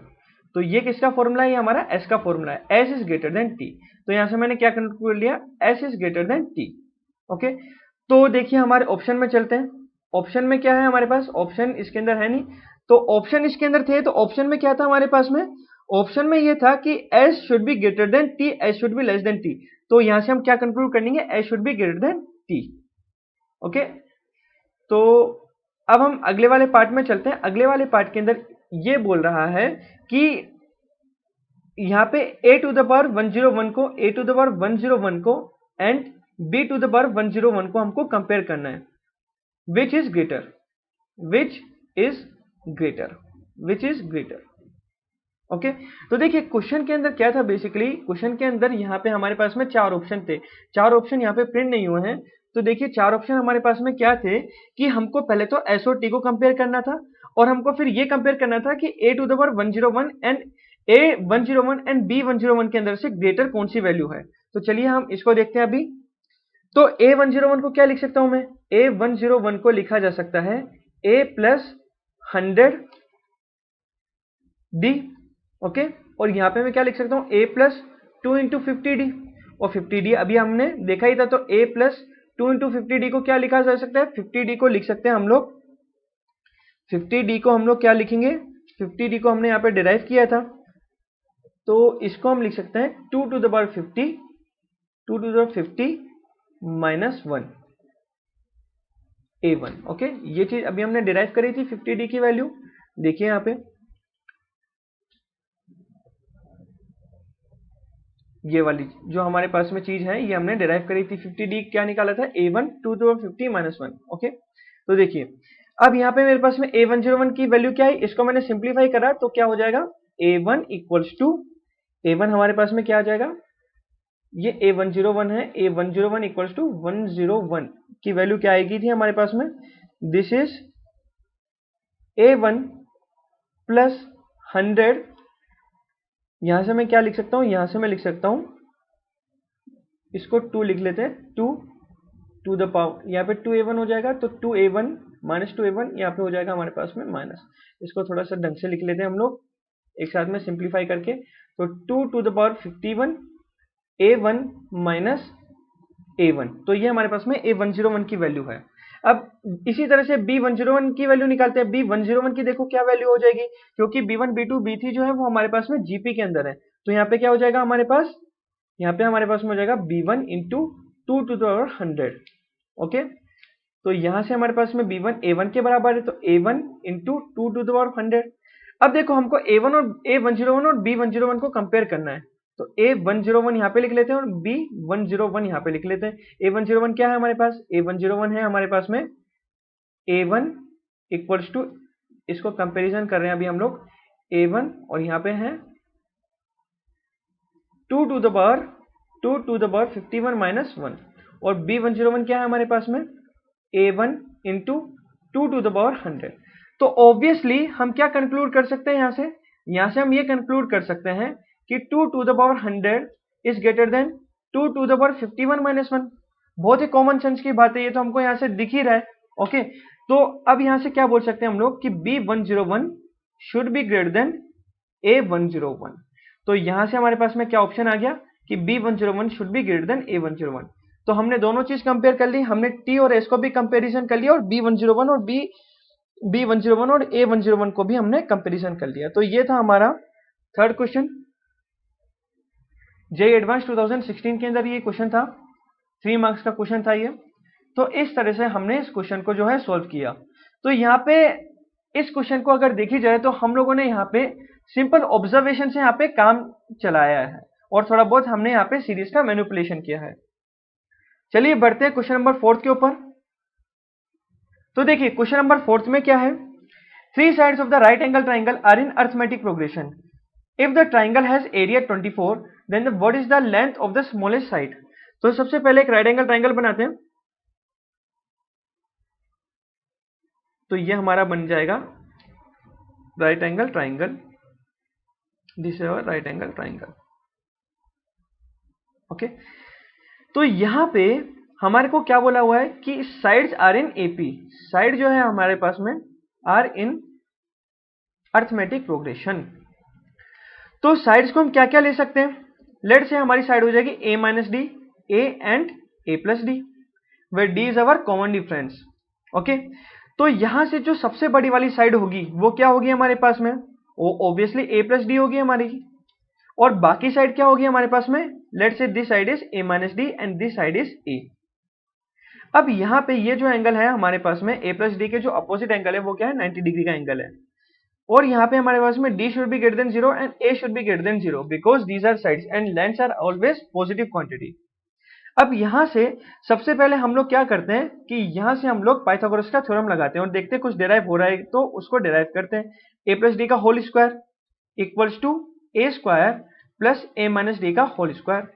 तो ये किसका फॉर्मूला है, ये हमारा s का फॉर्मूला है, s is greater then t। तो यहां से मैंने क्या कंक्लूड लिया, s is greater then t। Okay, तो देखिए हमारे ऑप्शन में चलते हैं। ऑप्शन में क्या है हमारे पास, ऑप्शन इसके अंदर है नहीं, तो ऑप्शन इसके अंदर थे, तो ऑप्शन में क्या था हमारे पास में, ऑप्शन में ये था कि s should be greater then t, s should be less then t। तो यहां से हम क्या कंक्लूड करेंगे, s should be greater then t। Okay, तो अब हम अगले वाले पार्ट में चलते हैं। अगले वाले पार्ट के अंदर ये बोल रहा है कि यहाँ पे a टू द पावर 101 को, a टू द पावर 101 को and b to the power 101 को हमको कंपेयर करना है। Which is greater, which is greater, which is greater. Okay, तो देखिए क्वेश्चन के अंदर क्या था, बेसिकली क्वेश्चन के अंदर यहाँ पे हमारे पास में 4 ऑप्शन थे। 4 ऑप्शन यहाँ पे प्रिंट नहीं हुए हैं। तो देखिए 4 ऑप्शन हमारे पास में क्या थे कि हमको पहले तो s और t को कंपेयर करना था, और हमको फिर ये कंपेयर करना था कि a to the power 101 and a101 and b101 के अंदर से ग्रेटर कौन सी वैल्यू है। तो चलिए हम इसको देखते हैं अभी। तो a101 को क्या लिख सकता हूं मैं, a101 को लिखा जा सकता है a प्लस 100d। ओके, और यहां पे मैं क्या लिख सकता हूं, a प्लस 2 इंटू 50d, और 50d अभी हमने देखा ही था। तो a प्लस 2 इंटू 50d को क्या लिखा जा सकता है, 50d को लिख सकते हैं हम लोग, 50d को हम लोग क्या लिखेंगे, 50d को हमने यहाँ पे डिराइव किया था, तो इसको हम लिख सकते हैं 2 to the power 50, 2 to the power 50 minus 1 a1। Okay, ये चीज अभी हमने डिराइव करी थी 50d की वैल्यू। देखिए यहाँ पे ये वाली जो हमारे पास में चीज है, ये हमने डिराइव करी थी। 50d क्या निकाला था, a1 2 टू 50 माइनस 1। ओके, तो देखिए अब यहाँ पे मेरे पास में a101 की वैल्यू क्या है, इसको मैंने सिंप्लीफाई करा तो क्या हो जाएगा, a1 इक्वल्स टू, a1 हमारे पास में क्या आ जाएगा, ये a101 है, a101 इक्वल्स टू 101 की वैल्यू क्या आएगी थी हमारे पास में, दिस इज a1 प्लस 100। यहां से मैं क्या लिख सकता हूं, यहां से मैं लिख सकता हूं, इसको 2 लिख लेते हैं, 2 टू द पावर, यहाँ पे 2a1 हो जाएगा, तो 2a1 माइनस 2a1 यहाँ पे हो जाएगा हमारे पास में माइनस। इसको थोड़ा सा ढंग से लिख लेते हैं हम लोग एक साथ में सिंप्लीफाई करके। तो 2 to the power 51 a1 minus a1, तो ये हमारे पास में a101 की वैल्यू है। अब इसी तरह से b101 की वैल्यू निकालते हैं। b101 की देखो क्या वैल्यू हो जाएगी, क्योंकि b1 b2 b3 जो है वो हमारे पास में gp के अंदर है। तो यहाँ पे क्या हो जाएगा हमारे पास, यहाँ पे हमारे पास में हो जाएगा b1 into 2 to the power 100। Okay, तो यहां से हमारे पास में b1 a1 के बराबर है, तो a1 into 2 to the power 100। अब देखो हमको a1 और a101 और b101 को कंपेयर करना है, तो a101 यहाँ पे लिख लेते हैं और b101 यहाँ पे लिख लेते हैं। a101 क्या है हमारे पास, a101 है हमारे पास में a1 इक्वल्स टू, इसको कंपेरिजन कर रहे हैं अभी हम लोग, a1 और यहाँ पे है 2 टू द पावर 51 माइनस 1, और b101 क्या है हमारे पास में, a1 into 2 to the power 100। तो ऑब्वियसली हम क्या कंक्लूड कर सकते हैं, यहां से हम ये कंक्लूड कर सकते हैं कि 2 to the power 100 is greater than 2 to the power 51 minus 1। बहुत ही कॉमन सेंस की बात है, ये तो हमको यहां से दिख ही रहा है। ओके, तो अब यहां से क्या बोल सकते हैं हम लोग कि b101 should be greater then a101। तो यहां से हमारे पास में क्या ऑप्शन आ गया कि b101 should be greater then a101। तो हमने दोनों चीज कंपेयर कर ली, हमने t और s को भी कंपैरिजन कर लिया, और b101 और b101 और a101 को भी हमने कंपैरिजन कर लिया। तो ये था हमारा थर्ड क्वेश्चन, जेईई एडवांस 2016 के अंदर ये क्वेश्चन था, 3 मार्क्स का क्वेश्चन था ये। तो इस तरह से हमने इस क्वेश्चन को जो है सॉल्व किया। तो यहाँ पे इस क्वेश्चन को अगर देखी जाए तो हम लोगों ने यहाँ पे सिंपल ऑब्जर्वेशन से यहाँ पे काम चलाया है, और थोड़ा बहुत हमने यहाँ पे सीरीज का मैनिपुलेशन किया है। चलिए बढ़ते हैं क्वेश्चन नंबर 4 के ऊपर। तो देखिए क्वेश्चन नंबर 4 में क्या है, 3 sides of the right angle triangle are in arithmetic progression. If the triangle has area 24, then what is the length of the smallest side? तो सबसे पहले एक राइट एंगल ट्राइंगल बनाते हैं। तो ये हमारा बन जाएगा right angle triangle, this is our right angle triangle. Okay, तो यहां पे हमारे को क्या बोला हुआ है कि sides are in AP, side जो है हमारे पास में आर इन अर्थमेटिक प्रोग्रेशन। तो साइड्स को हम क्या क्या ले सकते हैं, लेट से हमारी साइड हो जाएगी a minus D, a and a plus D, where d is our common difference. Okay, तो यहां से जो सबसे बड़ी वाली साइड होगी वो क्या होगी हमारे पास में, वो ऑब्वियसली a प्लस डी होगी हमारी, और बाकी साइड क्या होगी हमारे पास में, let's say this side is a minus D and this side is a। अब यहाँ पे ये जो एंगल है हमारे पास में a प्लस डी के जो अपोजिट एंगल है वो क्या है, 90 डिग्री का एंगल है, और यहाँ पे हमारे पास में d should be greater than 0 and a should be greater than 0 because these are sides and lengths are always positive quantity. अब यहाँ से सबसे पहले हम लोग क्या करते हैं कि यहाँ से हम लोग पाइथागोरस का थ्योरम लगाते हैं और देखते हैं कुछ डिराइव हो रहा है तो उसको डिराइव करते हैं। a प्लस डी का whole square equals to a square plus a minus D का होल स्क्वायर।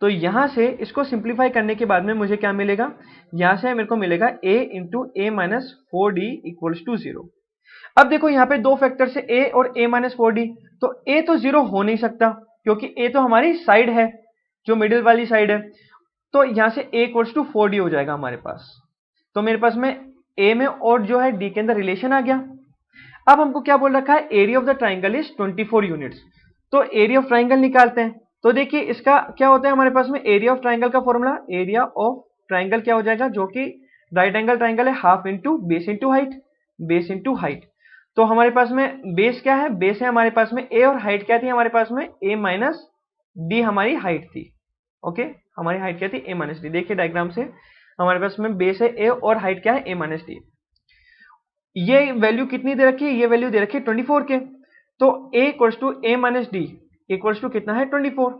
तो यहां से इसको सिंप्लीफाई करने के बाद में मुझे क्या मिलेगा, यहां से मेरे को मिलेगा a into A minus 4d equals to 0। अब देखो यहाँ पे दो फैक्टर से a और a माइनस 4d, तो a तो 0 हो नहीं सकता क्योंकि a तो हमारी साइड है जो मिडिल वाली साइड है, तो यहां से a इक्वल्स टू 4d हो जाएगा हमारे पास। तो मेरे पास में a में और जो है d के अंदर रिलेशन आ गया। अब हमको क्या बोल रखा है, area of the triangle is 24 units, तो एरिया ऑफ ट्राइंगल निकालते हैं। तो देखिए इसका क्या होता है हमारे पास में, एरिया ऑफ ट्राइंगल का फॉर्मूला, एरिया ऑफ ट्राइंगल क्या हो जाएगा, जो कि राइट एंगल ट्राइंगल है, half into base into height, base into height. तो हमारे पास में बेस क्या है, बेस है हमारे पास में a और हाइट क्या थी हमारे पास में, a माइनस डी हमारी हाइट थी। ओके, हमारी हाइट क्या थी, a माइनस डी। देखिए डायग्राम से हमारे पास में बेस है a और हाइट क्या है, a माइनस डी। ये वैल्यू कितनी दे रखी है, ये वैल्यू दे रखी है 24 के, तो a equals to a minus D equals to कितना है 24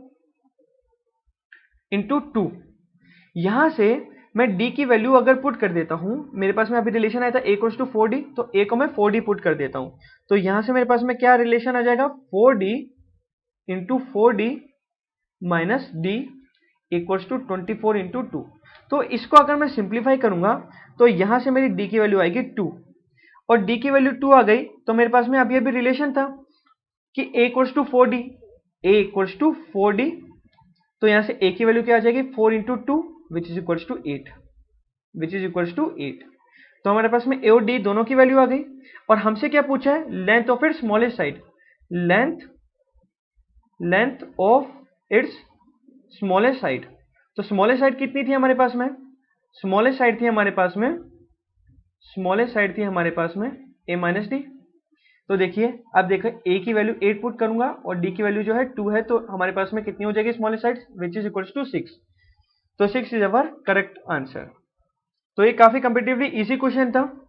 इंटू 2। यहां से मैं d की वैल्यू अगर पुट कर देता हूं, मेरे पास में अभी रिलेशन आया था a इक्वल्स टू 4d, तो a को मैं 4d पुट कर देता हूं, तो यहां से मेरे पास में क्या रिलेशन आ जाएगा, 4d into 4d minus D equals to 24 into 2। तो इसको अगर मैं सिंप्लीफाई करूंगा तो यहां से मेरी d की वैल्यू आएगी 2, और d की वैल्यू 2 आ गई, तो मेरे पास में अभी अभी रिलेशन था कि a equals to 4d, a equals to 4d, तो यहां से a की वैल्यू क्या आ जाएगी, 4 into 2 which is equals to 8, which is equals to 8। तो हमारे पास में a और d दोनों की वैल्यू आ गई, और हमसे क्या पूछा है, length of its smallest side, length of its smallest side. तो स्मॉलेस्ट साइड कितनी थी हमारे पास में, स्मॉलेस्ट साइड थी हमारे पास में, स्मॉलेस्ट साइड थी हमारे पास में a माइनस डी। तो देखिए अब देखो a की वैल्यू 8 पुट करूंगा और d की वैल्यू जो है 2 है, तो हमारे पास में कितनी हो जाएगी smallest side, which is equals to 6। तो 6 इज अवर करेक्ट आंसर। तो ये काफी कंपेटिवली इजी क्वेश्चन था,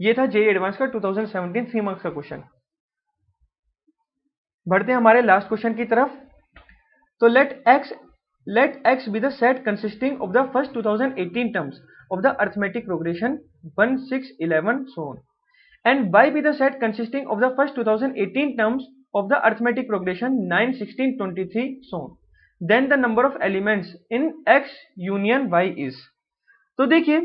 ये था जेईई एडवांस का 2017 3 मार्क्स का क्वेश्चन। बढ़ते हैं हमारे लास्ट क्वेश्चन की तरफ। तो late x be the set consisting of the first 2018 terms of the arithmetic progression 1, 6, 11 so on, and y be the set consisting of the first 2018 terms of the arithmetic progression 9, 16, 23 so on, then the number of elements in x union y is। तो देखिए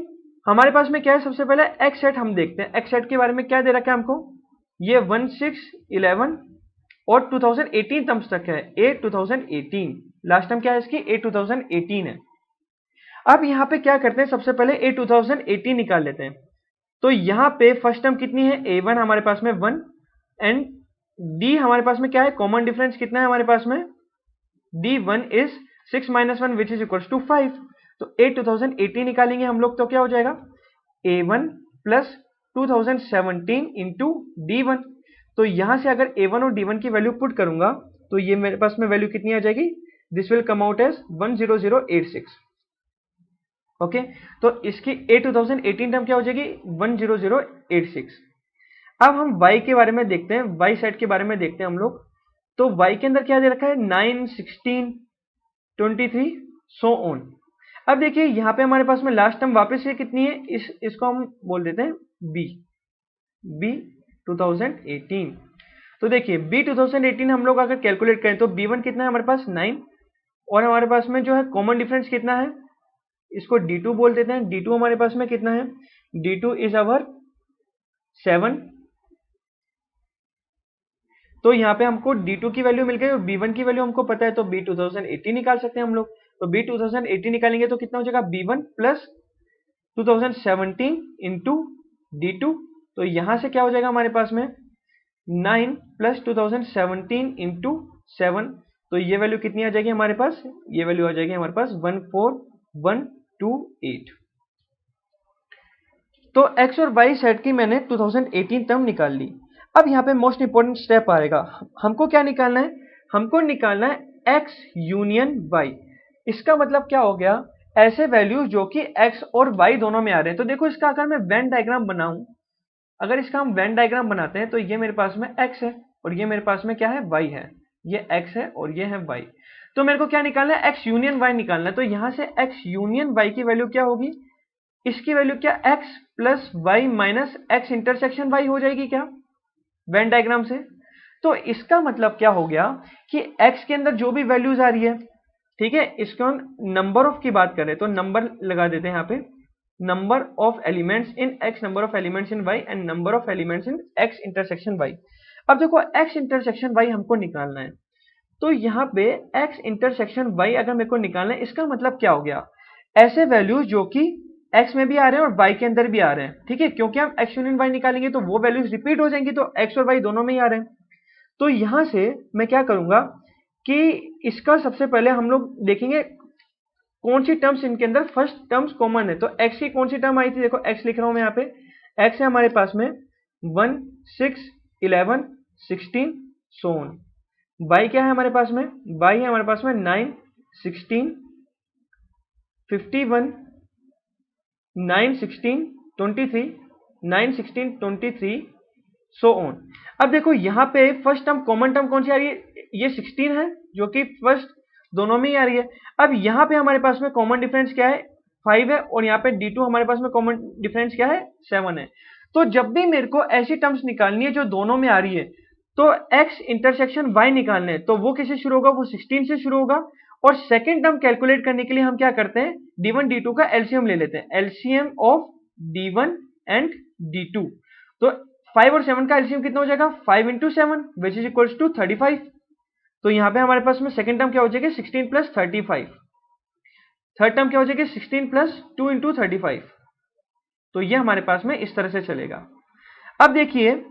हमारे पास में क्या है, सबसे पहले x सेट हम देखते हैं। x सेट के बारे में क्या दे रखा है हमको, ये 1, 6, 11 और 2018 टर्म्स तक है, a 2018, लास्ट टर्म क्या है इसकी, a 2018 है। अब यहाँ पे क्या करते हैं, सबसे पहले a 2018 निकाल लेते हैं। तो यहाँ पे फर्स्ट टर्म कितनी है, a1 हमारे पास में 1 एंड d हमारे पास में क्या है, कॉमन डिफरेंस कितना है हमारे पास में, d1 इज 6 माइनस 1 विच इज इक्वल्स टू 5। तो a 2018 निकालेंगे हम लोग तो क्या हो जाएगा, a1 प्लस 2017 इंटू d1। तो यहां से अगर a1 और d1 की वैल्यू पुट करूंगा तो ये मेरे पास में वैल्यू कितनी आ जाएगी, this will come out as 10086। Okay, तो इसकी a 2018 टर्म क्या हो जाएगी, 10086। अब हम y के बारे में देखते हैं, y सेट के बारे में देखते हैं हम लोग। तो y के अंदर क्या दे रखा है, 9, 16, 23 सो ऑन। अब देखिए यहाँ पे हमारे पास में लास्ट टर्म वापस से कितनी है, इसको हम बोल देते हैं b 2018। तो देखिए b 2018 हम लोग अगर कैलकुलेट करें तो b1 कितना है हमारे पास 9, और हमारे पास में जो है कॉमन डिफरेंस कितना है, इसको d2 बोल देते हैं। d2 हमारे पास में कितना है, d2 इज अवर 7। तो यहाँ पे हमको d2 की वैल्यू मिल गई और b1 की वैल्यू हमको पता है, तो b 2018 निकाल सकते हैं हम लोग। तो b 2018 निकालेंगे तो कितना हो जाएगा, b1 प्लस 2017 इंटू d2। तो यहां से क्या हो जाएगा हमारे पास में 9 प्लस 2017 इंटू 7। तो ये वैल्यू कितनी आ जाएगी हमारे पास, ये वैल्यू आ जाएगी हमारे पास 14128। तो x और y सेट की मैंने 2018 टर्म निकाल ली। अब यहाँ पे मोस्ट इंपोर्टेंट स्टेप आएगा, हमको क्या निकालना है, हमको निकालना है x यूनियन y। इसका मतलब क्या हो गया, ऐसे वैल्यूज जो कि x और y दोनों में आ रहे हैं। तो देखो इसका अगर मैं वेन डायग्राम बनाऊं, अगर इसका हम वेन डायग्राम बनाते हैं तो ये मेरे पास में x है और ये मेरे पास में क्या है, y है। ये x है और ये है y। तो मेरे को क्या निकालना है, x यूनियन y निकालना है। तो यहां से x यूनियन y की वैल्यू क्या होगी, इसकी वैल्यू क्या, x plus Y minus X intersection y हो जाएगी क्या, वेन डायग्राम से। तो इसका मतलब क्या हो गया कि x के अंदर जो भी वैल्यूज आ रही है, ठीक है, इसको हम नंबर ऑफ की बात करें तो नंबर लगा देते हैं यहाँ पे, number of elements in x, number of elements in y and number of elements in x intersection y। अब देखो x इंटरसेक्शन y हमको निकालना है, तो यहाँ पे x इंटरसेक्शन y अगर मेरे को निकालना है, इसका मतलब क्या हो गया, ऐसे वैल्यूज जो कि x में भी आ रहे हैं और y के अंदर भी आ रहे हैं, ठीक है, क्योंकि हम x यूनियन y निकालेंगे तो वो वैल्यूज रिपीट हो जाएंगी, तो x और y दोनों में ही आ रहे हैं। तो यहां से मैं क्या करूंगा कि इसका सबसे पहले हम लोग देखेंगे कौन सी टर्म्स इनके अंदर फर्स्ट टर्म्स कॉमन है। तो x की कौन सी टर्म आई थी, देखो x लिख रहा हूं मैं यहाँ पे, x है हमारे पास में 1, 6, 11, 16 सो ऑन। y क्या है हमारे पास में, y है हमारे पास में 9, 16, 51, 9, 16, 23, 9, 16, 23 सो ऑन। अब देखो यहाँ पे फर्स्ट टर्म कॉमन टर्म कौन सी आ रही है, ये 16 है जो कि फर्स्ट दोनों में ही आ रही है। अब यहाँ पे हमारे पास में कॉमन डिफरेंस क्या है, 5 है, और यहाँ पे d2 हमारे पास में कॉमन डिफरेंस क्या है, 7 है। तो जब भी मेरे को ऐसी टर्म्स निकालनी है जो दोनों में आ रही है, तो x इंटरसेक्शन y निकालने हैं, तो वो किससे शुरू होगा, वो 16 से शुरू होगा। और सेकेंड टर्म कैलकुलेट करने के लिए हम क्या करते हैं, d1 d2 का एलसीएम ले लेते हैं, LCM of d1 and d2। तो 5 और 7 का एलसीएम कितना हो जाएगा, 5 इंटू 7 विच इज इक्वल्स टू 35। तो यहाँ पे हमारे पास में सेकेंड टर्म क्या हो जाएगी, 16 प्लस 35। थर्ड टर्म क्या हो जाएगी, 16 प्लस 2 इंटू 35। तो ये हमारे पास में इस तरह से चलेगा। अब देखिए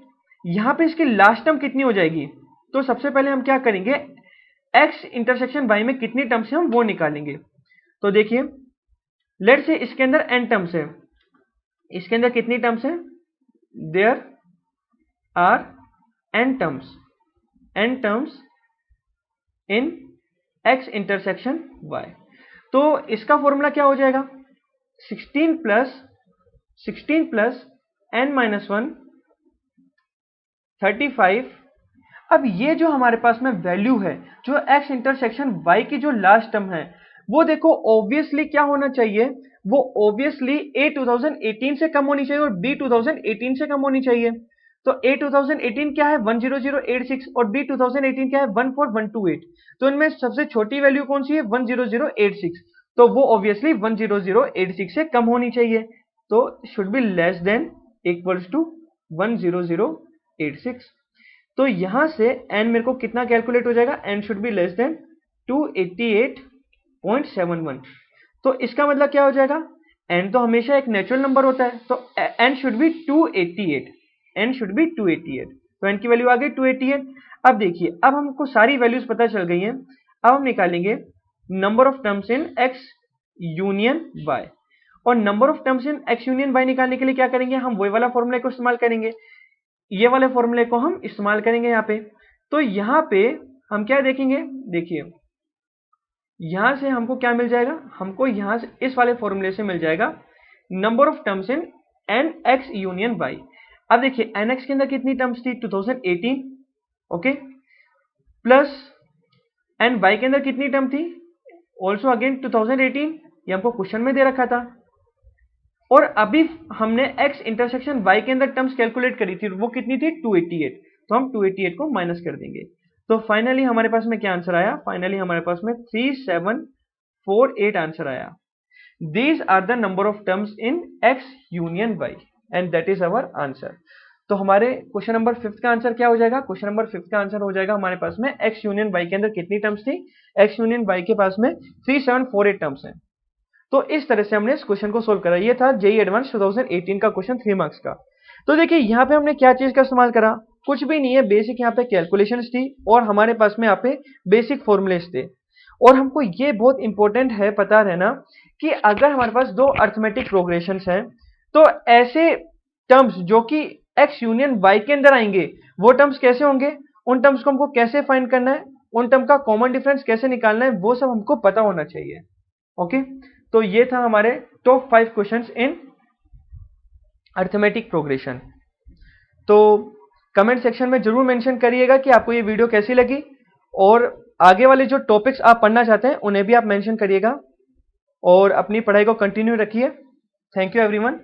यहाँ पे इसकी लास्ट टर्म कितनी हो जाएगी, तो सबसे पहले हम क्या करेंगे, x इंटरसेक्शन y में कितनी टर्म्स है हम वो निकालेंगे। तो देखिए लेट्स से इसके अंदर n टर्म्स है, इसके अंदर कितनी टर्म्स है, there are n terms in x intersection y। तो इसका फॉर्मूला क्या हो जाएगा, 16 प्लस n माइनस 1 35। अब ये जो हमारे पास में वैल्यू है, जो x इंटरसेक्शन y की जो लास्ट टर्म है, वो देखो ऑब्वियसली क्या होना चाहिए, वो ऑब्वियसली a 2018 से कम होनी चाहिए और b 2018 से कम होनी चाहिए। तो a 2018 क्या है, 10086 और b 2018 क्या है, 14128। तो इनमें सबसे छोटी वैल्यू कौन सी है, 10086। तो वो ऑब्वियसली 10086 से कम होनी चाहिए, तो should be less than equals to 10086। तो यहां से n मेरे को कितना कैलकुलेट हो जाएगा, n should be less then 288.71। तो इसका मतलब क्या हो जाएगा, n तो हमेशा एक नेचुरल नंबर होता है, तो n should be 288, n should be 288। तो n की वैल्यू आ गई 288। अब देखिए अब हमको सारी वैल्यूज पता चल गई हैं, अब हम निकालेंगे number of terms in x union y। और number of terms in x union y निकालने के लिए क्या करेंगे, हम वही वाला फॉर्मूला को इस्तेमाल करेंगे, ये वाले फॉर्मूले को हम इस्तेमाल करेंगे यहाँ पे। तो यहाँ पे हम क्या देखेंगे, देखिए यहां से हमको क्या मिल जाएगा, हमको यहां से इस वाले फॉर्मूले से मिल जाएगा number of terms in nx union y। अब देखिए nx के अंदर कितनी टर्म्स थी, 2018, ओके, प्लस ny के अंदर कितनी टर्म थी, ऑल्सो अगेन 2018, ये हमको क्वेश्चन में दे रखा था। और अभी हमने x इंटरसेक्शन y के अंदर टर्म्स कैलकुलेट करी थी, वो कितनी थी, 288। तो हम 288 को माइनस कर देंगे, तो फाइनली हमारे पास में क्या आंसर आया, फाइनली हमारे पास में 3748 आंसर आया। These are the number of terms in x union y and that is our answer. तो हमारे क्वेश्चन नंबर 5 का आंसर क्या हो जाएगा, क्वेश्चन नंबर 5 का आंसर हो जाएगा हमारे पास में x यूनियन y के अंदर कितनी टर्म्स थी, x यूनियन y के पास में 3748 टर्म्स हैं। तो इस तरह से हमने इस क्वेश्चन को सोल्व करा, ये था जेईई एडवांस 2018 का क्वेश्चन 3 मार्क्स का। तो देखिए यहाँ पे हमने क्या चीज का इस्तेमाल करा, कुछ भी नहीं है, बेसिक यहाँ पे कैलकुलेशंस थी और हमारे पास में यहाँ पे बेसिक फॉर्मूलेस थे। और हमको ये बहुत इंपॉर्टेंट है पता रहना कि अगर हमारे पास दो अर्थमेटिक प्रोग्रेशंस हैं, तो ऐसे टर्म्स जो कि एक्स यूनियन वाई के अंदर आएंगे वो टर्म्स कैसे होंगे, उन टर्म्स को हमको कैसे फाइंड करना है, उन टर्म का कॉमन डिफरेंस कैसे निकालना है, वो सब हमको पता होना चाहिए। ओके, तो ये था हमारे top 5 questions in arithmetic progression. तो कमेंट सेक्शन में जरूर मेंशन करिएगा कि आपको ये वीडियो कैसी लगी, और आगे वाले जो टॉपिक्स आप पढ़ना चाहते हैं उन्हें भी आप मेंशन करिएगा, और अपनी पढ़ाई को कंटिन्यू रखिए। Thank you everyone.